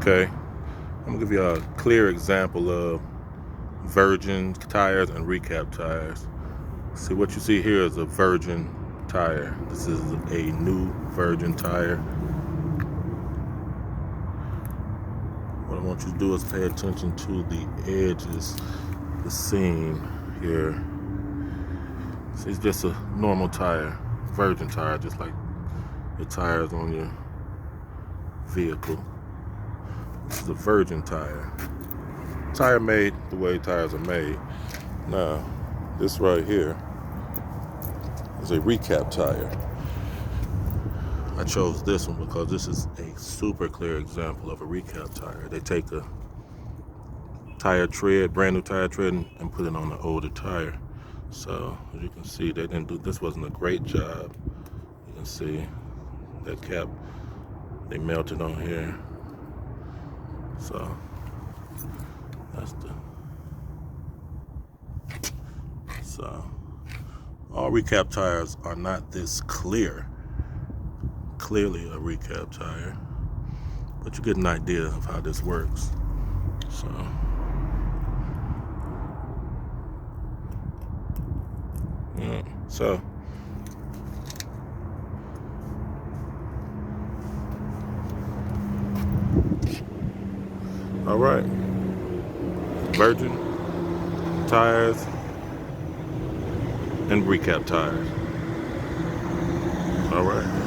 Okay, I'm gonna give you a clear example of virgin tires and recap tires. See, what you see here is a virgin tire. This is a new virgin tire. What I want you to do is pay attention to the edges, the seam here. See, it's just a normal tire, virgin tire, just like the tires on your vehicle. This is a virgin tire. Tire made the way tires are made. Now, this right here is a recap tire. I chose this one because this is a super clear example of a recap tire. They take a tire tread, brand new tire tread, and put it on an older tire. So as you can see, they didn't do, this wasn't a great job. You can see that cap, they melted on here. So that's so all recap tires are not this clearly a recap tire, but you get an idea of how this works. So yeah, so all right, virgin tires and recap tires. All right.